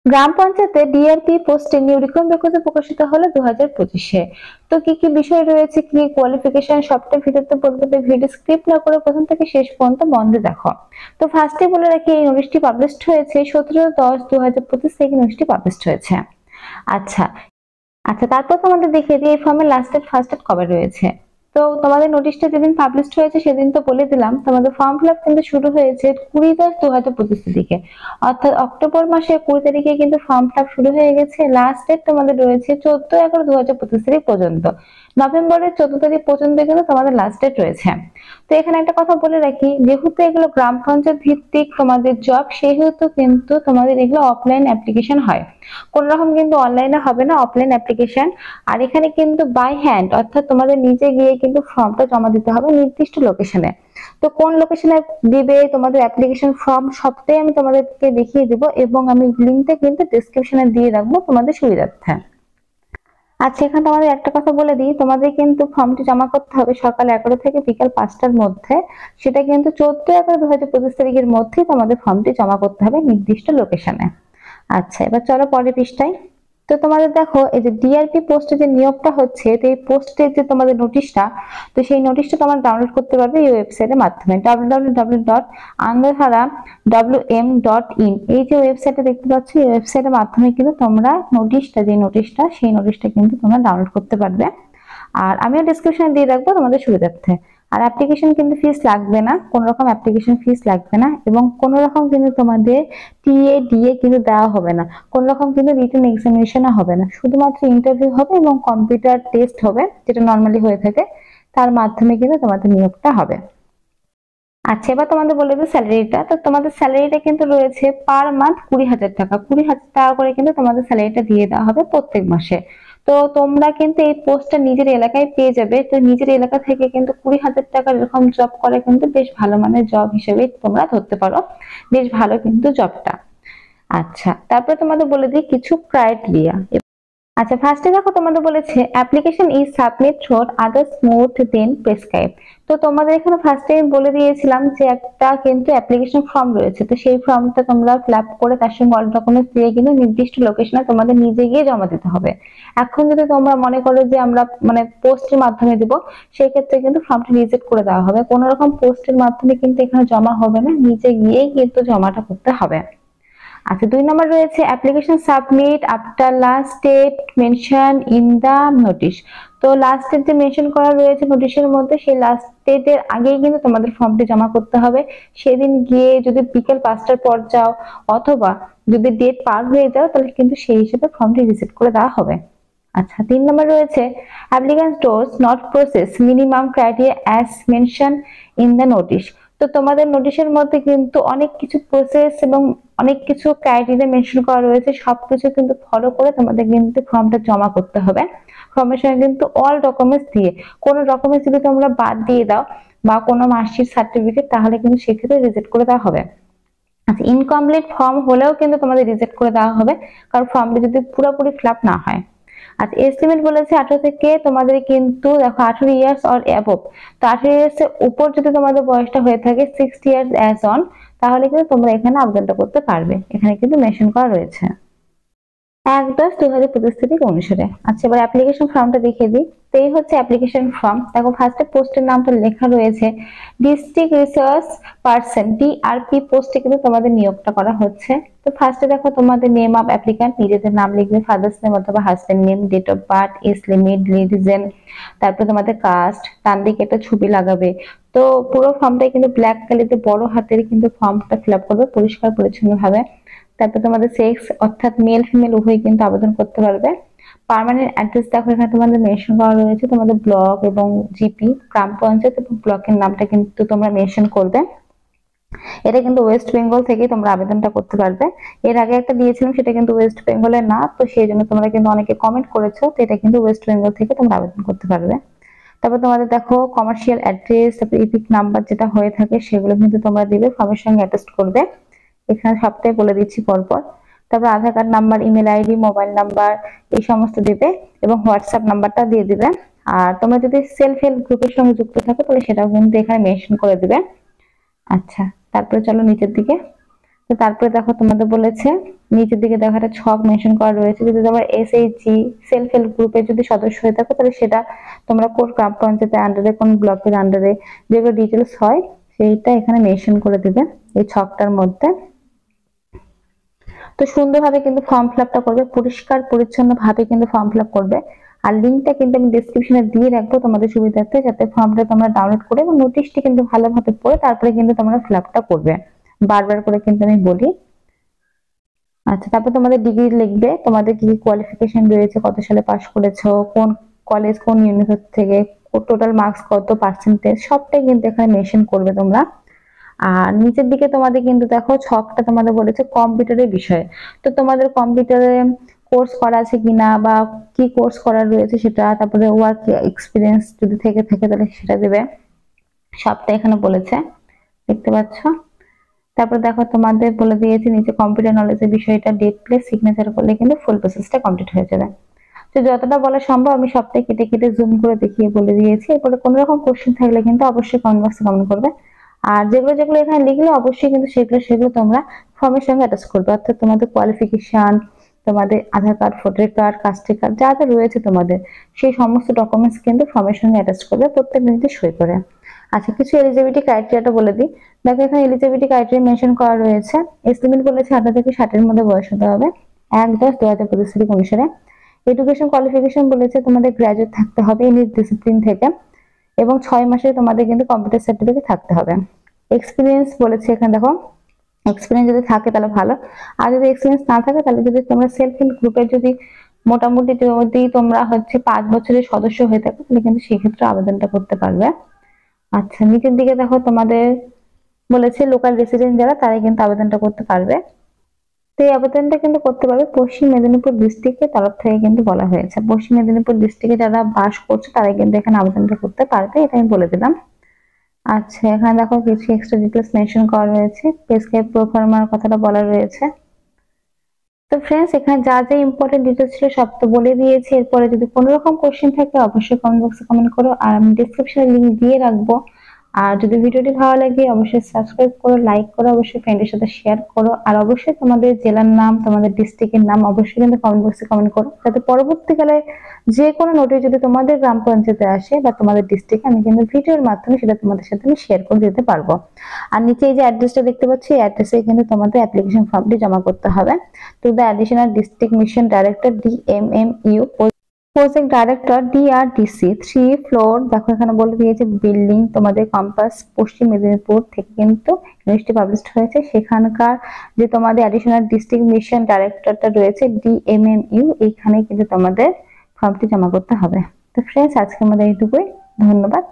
গ্রাম পঞ্চায়েতে ডিআরপি পোস্টে নিয়োগ বিজ্ঞপ্তি প্রকাশিত হলো 2025-এ। তো কি কি বিষয় রয়েছে, কি কোয়ালিফিকেশন, সবটা ভিডিওতে বলবো। ভিডিও স্ক্রিপ্ট না করে প্রথম থেকে শেষ পর্যন্ত মন দিয়ে দেখো। তো ফার্স্টে বলে রাখি, এই নোটিশটি পাবলিশড হয়েছে 17/10/2025 থেকে নোটিশটি পাবলিশড হয়েছে। আচ্ছা আচ্ছা তারপর তোমাদের দেখিয়ে দিই এই ফর্মের লাস্ট ডেট ফার্স্ট ডেট কবে রয়েছে। তো তোমাদের নোটিশটা যেদিন পাবলিশড হয়েছে সেদিন তো বলে দিলাম, তোমাদের ফর্ম ফিল আপ কিন্তু শুরু হয়েছে 20/10/2025 তারিখে, অর্থাৎ অক্টোবর মাসের 20 তারিখে কিন্তু ফর্ম ফিল আপ শুরু হয়ে গেছে। লাস্ট ডেট তোমাদের রয়েছে 14/11/2025 তারিখ পর্যন্ত, নভেম্বরের 14 তারিখ পর্যন্ত কিন্তু তোমাদের লাস্ট ডেট রয়েছে। তো এখানে একটা কথা বলে রাখি, যেহেতু এগুলো গ্রাম পঞ্চায়েত ভিত্তিক তোমাদের জব, সেহেতু কিন্তু তোমাদের এগুলো অফলাইন অ্যাপ্লিকেশন হয়, কোন রকম কিন্তু অনলাইনে হবে না, অফলাইন অ্যাপ্লিকেশন। আর এখানে কিন্তু বাই হ্যান্ড, অর্থাৎ তোমাদের নিজে গিয়ে কিন্তু ফর্মটা জমা দিতে হবে নির্দিষ্ট লোকেশনে। তো কোন লোকেশনে দিবে তোমাদের অ্যাপ্লিকেশন ফর্ম, সবটাই আমি তোমাদেরকে দেখিয়ে দিব, এবং আমি লিঙ্কটা কিন্তু ডেসক্রিপশনে দিয়ে রাখবো তোমাদের সুবিধার্থে। আচ্ছা এখানে তোমাদের একটা কথা বলে দিই, তোমাদের কিন্তু ফর্মটি জমা করতে হবে সকাল 11 থেকে বিকাল 5টার মধ্যে। সেটা কিন্তু 14/11/2025 তারিখের মধ্যেই তোমাদের ফর্মটি জমা করতে হবে নির্দিষ্ট লোকেশনে। আচ্ছা এবার চলো পরের পৃষ্ঠায়। তো তোমাদের দেখো, এই যে ডিআরপি পোস্টে যে নিয়োগটা হচ্ছে, তো এই পোস্টের যে তোমাদের নোটিশটা, তো সেই নোটিশটা তোমরা ডাউনলোড করতে পারবে এই ওয়েবসাইটের মাধ্যমে, www.andhara.wm.in। এই যে ওয়েবসাইটটা দেখতে পাচ্ছ, এই ওয়েবসাইটের মাধ্যমে কিন্তু তোমরা নোটিশটা সেই নোটিশটা কিন্তু তোমরা ডাউনলোড করতে পারবে। আর আমিও ডেসক্রিপশনে দিয়ে রাখবো তোমাদের সুবিধার্থে। আর অ্যাপ্লিকেশন কিন্তু ফিস লাগবে না, কোন রকম অ্যাপ্লিকেশন ফিস লাগবে না, এবং কোন রকম কিন্তু তোমাদের টিএ ডিএ কিন্তু দেওয়া হবে না, কোন রকম কিন্তু রিটেন এক্সামিনেশনও হবে না, শুধুমাত্র ইন্টারভিউ হবে এবং কম্পিউটার টেস্ট হবে, যেটা নর্মালি হয়ে থাকে, তার মাধ্যমে কিন্তু তোমাদের নিয়োগটা হবে। আচ্ছা এবার তোমাদের বলে দিই স্যালারিটা। তো তোমাদের স্যালারিটা কিন্তু রয়েছে পার মান্থ 20,000 টাকা, 20,000 টাকা করে কিন্তু তোমাদের স্যালারিটা দিয়ে দেওয়া হবে প্রত্যেক মাসে। তো তোমরা কিন্তু এই পোস্টটা নিজের এলাকায় পেয়ে যাবে, তো নিজের এলাকা থেকে কিন্তু 20,000 টাকার এরকম জব করে কিন্তু বেশ ভালো মানের জব হিসেবে তোমরা ধরতে পারো, বেশ ভালো কিন্তু জবটা। আচ্ছা তারপরে তোমাদের বলে দিই কিছু ক্রাইটেরিয়া। আচ্ছা ফার্স্টে দেখো, তোমাদের বলেছে application is submit through others mode then prescribe. তো তোমাদের এখানে ফার্স্টে বলে দিয়েছিলাম যে একটা কিন্তু অ্যাপ্লিকেশন ফর্ম রয়েছে, তো সেই ফর্মটা তোমরা ফিল আপ করে তার সঙ্গে অল ডকুমেন্টস দিয়ে কিন্তু নির্দিষ্ট লোকেশনে তোমাদের নিজে গিয়ে জমা দিতে হবে। এখন যদি তোমরা মনে করো যে আমরা মানে পোস্টের মাধ্যমে দিব, সেই ক্ষেত্রে কিন্তু ফর্মটা রিজেক্ট করে দেওয়া হবে, কোনো রকম পোস্টের মাধ্যমে কিন্তু এখানে জমা হবে না, নিজে গিয়েই কিন্তু জমাটা করতে হবে। আচ্ছা 2 নম্বর রয়েছে application submit after last date mention in the notice. তো লাস্ট ডেট যে মেনশন করা রয়েছে নোটিশের মধ্যে, সেই লাস্ট ডেটের আগেই কিন্তু তোমাদের ফর্মটি জমা করতে হবে। সেদিন গিয়ে যদি বিকেল 5টার পর যাও, অথবা যদি ডেট পার হয়ে যাও, তাহলে কিন্তু সেই হিসেবে ফর্মটি রিজেক্ট করে দেওয়া হবে। আচ্ছা 3 নম্বর রয়েছে applicant dose not process minimum criteria as mention in the notice. তো তোমাদের নোটিশের মধ্যে কিন্তু অনেক কিছু প্রসেস এবং অনেক কিছু ক্রাইটেরিয়া মেনশন করা রয়েছে, সবকিছু কিন্তু ফলো করে তোমাদের কিন্তু ফর্মটা জমা করতে হবে। ফর্মের সঙ্গে কিন্তু অল ডকুমেন্টস দিয়ে, কোনো ডকুমেন্টস যদি তোমরা বাদ দিয়ে দাও বা কোনো মার্কশিট সার্টিফিকেট, তাহলে কিন্তু সেক্ষেত্রে রিজেক্ট করে দেওয়া হবে। আচ্ছা ইনকমপ্লিট ফর্ম হলেও কিন্তু তোমাদের রিজেক্ট করে দেওয়া হবে, কারণ ফর্মটা যদি পুরোপুরি ফিল আপ না হয়। আচ্ছা এজ লিমিট বলেছে 18 থেকে, তোমাদের কিন্তু দেখো 18 ইয়ার্স অর অ্যাবভ। তো 18 ইয়ার্স এর উপর যদি তোমাদের বয়সটা হয়ে থাকে 60 ইয়ার্স অ্যাজ অন, তাহলে কিন্তু তোমরা এখানে আবেদনটা করতে পারবে, এখানে কিন্তু মেনশন করা রয়েছে 1/10/2025 তারিখ অনুসারে। আচ্ছা এবার অ্যাপ্লিকেশন ফর্মটা দেখিয়ে দিই। তো এই হচ্ছে অ্যাপ্লিকেশন ফর্ম। দেখো ফার্স্টে পোস্টের নামটা লেখা রয়েছে ডিস্ট্রিক্ট রিসোর্স পার্সন, ডিআরপি পোস্টে কিন্তু তোমাদের নিয়োগটা করা হচ্ছে। তো ফার্স্টে দেখো তোমাদের নেম অফ অ্যাপ্লিক্যান্ট, নিজেদের নাম লিখবে, ফাদার্স নেম অথবা husband name, date of birth, age limit, religion, তারপর তোমাদের কাস্ট, ডান দিকে একটা ছবি লাগাবে। তো পুরো ফর্মটাই কিন্তু ব্ল্যাক কালিতে বড় হাতের কিন্তু ফর্মটা ফিল আপ করবে পরিষ্কার পরিচ্ছন্ন ভাবে। তারপর তোমাদের সেক্স, অর্থাৎ মেল ফিমেল উভয় কিন্তু আবেদন করতে পারবে। পার্মানেন্ট অ্যাড্রেস দেখো এখানে তোমাদের মেনশন করা রয়েছে, তোমাদের ব্লক এবং জিপি, গ্রাম পঞ্চায়েত এবং ব্লকের নামটা কিন্তু তোমরা মেনশন করবে। এটা কিন্তু ওয়েস্ট বেঙ্গল থেকে তোমরা আবেদনটা করতে পারবে। এর আগে একটা দিয়েছিলাম, সেটা কিন্তু ওয়েস্ট বেঙ্গলের না, তো সেই জন্য তোমরা কিন্তু অনেকে কমেন্ট করেছো, তো এটা কিন্তু ওয়েস্ট বেঙ্গল থেকে তোমরা আবেদন করতে পারবে। তারপর তোমাদের দেখো কমার্শিয়াল অ্যাড্রেস, তারপর ইপিক নাম্বার যেটা হয়ে থাকে সেগুলো কিন্তু তোমরা দিবে, ফর্মের সঙ্গে অ্যাটাচ করবে। এখানে সবটাই বলে দিচ্ছি পরপর। তারপর Aadhaar card number, email ID, mobile number, এই সমস্ত দিবে, এবং হোয়াটসঅ্যাপ নাম্বারটা দিয়ে দিবে। আর তোমরা যদি সেলফ হেল্প গ্রুপের সঙ্গে যুক্ত থাকো, তাহলে সেটাও কিন্তু এখানে মেনশন করে দিবে। আচ্ছা তারপরে চলো নিচের দিকে। তো তারপরে দেখো তোমাদের বলেছে নিচের দিকে দেখো একটা ছক মেনশন করা রয়েছে। যদি তোমরা এসএইচজি সেলফ হেল্প গ্রুপের যদি সদস্য হয়ে থাকো তাহলে সেটা তোমরা কোন গ্রাম পঞ্চায়েতের আন্ডারে, কোন ব্লকের আন্ডারে, যেগুলো ডিটেলস হয় সেইটা এখানে মেনশন করে দিবে এই ছকটার মধ্যে। তো সুন্দরভাবে কিন্তু ফর্ম ফিল আপটা করবে, পরিষ্কার পরিচ্ছন্ন ভাবে কিন্তু ফর্ম ফিল আপ করবে। আর লিঙ্কটা কিন্তু আমি ডেসক্রিপশনে দিয়ে রাখবো তোমাদের সুবিধার্থে, যাতে ফর্মটা তোমরা ডাউনলোড করে এবং নোটিশটি কিন্তু ভালোভাবে পড়ে তারপরে কিন্তু তোমরা ফিল আপটা করবে। বারবার করে কিন্তু আমি বলি। আচ্ছা, তারপর তোমাদের ডিগ্রি লিখবে, তোমাদের কি কি কোয়ালিফিকেশন রয়েছে, কত সালে পাস করেছো, কোন কলেজ, কোন ইউনিভার্সিটি থেকে, টোটাল মার্কস কত, পার্সেন্টেজ, সবটাই কিন্তু এখানে মেনশন করবে তোমরা। আর নিচের দিকে তোমাদের কিন্তু দেখো ছকটা তোমাদের বলেছে কম্পিউটারের বিষয়ে। তো তোমাদের কম্পিউটারে কোর্স করা আছে কিনা বা কি কোর্স করা রয়েছে সেটা, তারপরে ওয়ার্ক এক্সপিরিয়েন্স যদি থেকে থাকে তাহলে সেটা দেবে, সবটা এখানে বলেছে, দেখতে পাচ্ছ। তারপর দেখো তোমাদের বলে দিয়েছে নিচে কম্পিউটার নলেজের বিষয়টা, ডেট প্লেস সিগনেচার করলে কিন্তু ফুল প্রসেসটা কমপ্লিট হয়ে যাবে। তো যতটা বলা সম্ভব আমি সবটাই কেটে কেটে জুম করে দেখিয়ে বলে দিয়েছি। এরপরে কোনো রকম কোশ্চেন থাকলে কিন্তু অবশ্যই কমেন্ট বক্সে কমেন্ট করবে। আর যেগুলো যেগুলো এখানে লিখলে অবশ্যই কিন্তু সেগুলো তোমরা ফর্মের সঙ্গে অ্যাটাচ করবে, অর্থাৎ তোমাদের কোয়ালিফিকেশন, তোমাদের Aadhaar card, voter card, caste card যা যা রয়েছে তোমাদের, সেই সমস্ত ডকুমেন্টস কিন্তু ফর্মের সঙ্গে অ্যাটাচ করবে প্রত্যেক মিনিটে সই করে। আচ্ছা, কিছু এলিজিবিলিটি ক্রাইটেরিয়াটা বলে দিই। দেখো এখানে এলিজিবিলিটি ক্রাইটেরিয়া মেনশন করা রয়েছে। এজ লিমিট বলেছে 18 থেকে 60 এর মধ্যে বয়স হতে হবে 1/10/2025 তারিখ অনুসারে। এডুকেশন কোয়ালিফিকেশন বলেছে তোমাদের গ্রাজুয়েট থাকতে হবে ইন ডিসিপ্লিন থেকে, এবং 6 মাসে তোমাদের কিন্তু কম্পিউটার সার্টিফিকেট থাকতে হবে। এক্সপিরিয়েন্স বলেছে এখানে দেখো, এক্সপিরিয়েন্স যদি থাকে তাহলে ভালো, আর যদি এক্সপিরিয়েন্স না থাকে তাহলে যদি তোমরা সেলফ হেল্প গ্রুপের যদি মোটামুটি যদি তোমরা হচ্ছে 5 বছরের সদস্য হয়ে থাকো তাহলে কিন্তু সেক্ষেত্রে আবেদনটা করতে পারবে। আচ্ছা, নিচের দিকে দেখো তোমাদের বলেছে লোকাল রেসিডেন্ট যারা তারাই কিন্তু আবেদনটা করতে পারবে। তো এই আবেদনটা কিন্তু করতে পারবে পশ্চিম মেদিনীপুর ডিস্ট্রিক্টের তরফ থেকে কিন্তু বলা হয়েছে। পশ্চিম মেদিনীপুর ডিস্ট্রিক্টে যারা বাস করছে তারাই কিন্তু এখানে আবেদনটা করতে পারবে, এটা আমি বলে দিলাম। আচ্ছা, এখানে দেখো কিছু এক্সট্রা ডিটেলস মেনশন করা রয়েছে, পে স্কেল প্রোফার্মার কথাটা বলা রয়েছে। তো ফ্রেন্ডস, এখানে যা যা ইম্পর্টেন্ট ডিটেলস ছিল সব তো বলে দিয়েছি। এরপরে যদি কোনো রকম কোশ্চেন থাকে অবশ্যই কমেন্ট বক্সে কমেন্ট করো, আর আমি ডেসক্রিপশনে লিংক দিয়ে রাখবো। আর যদি ভিডিওটি ভালো লাগে অবশ্যই সাবস্ক্রাইব করো, লাইক করো, অবশ্যই ফ্রেন্ডের সাথে শেয়ার করো, আর অবশ্যই তোমাদের জেলার নাম, তোমাদের ডিস্ট্রিক্টের নাম অবশ্যই কিন্তু কমেন্ট বক্সে কমেন্ট করো, যাতে পরবর্তীকালে যে কোনো নোটিশ যদি তোমাদের গ্রাম পঞ্চায়েতে আসে বা তোমাদের ডিস্ট্রিক্টে, আমি কিন্তু ভিডিওর মাধ্যমে সেটা তোমাদের সাথে আমি শেয়ার করে দিতে পারবো। আর নিচে এই যে অ্যাড্রেসটা দেখতে পাচ্ছি, এই অ্যাড্রেসে কিন্তু তোমাদের অ্যাপ্লিকেশন ফর্মটি জমা করতে হবে। to the additional district mission director DMMU project director DRDC 3 floor. দেখো এখানে বলে দিয়েছে বিল্ডিং তোমাদের কম্পাস পশ্চিম মেদিনীপুর থেকে কিন্তু নিউজটি পাবলিশড হয়েছে। সেখানকার যে তোমাদের অ্যাডিশনাল ডিস্ট্রিক্ট মিশন ডাইরেক্টরটা রয়েছে DMMU, এইখানে কিন্তু তোমাদের ফর্মটি জমা করতে হবে। তো ফ্রেন্ডস, আজকে আমাদের এইটুকুই, ধন্যবাদ।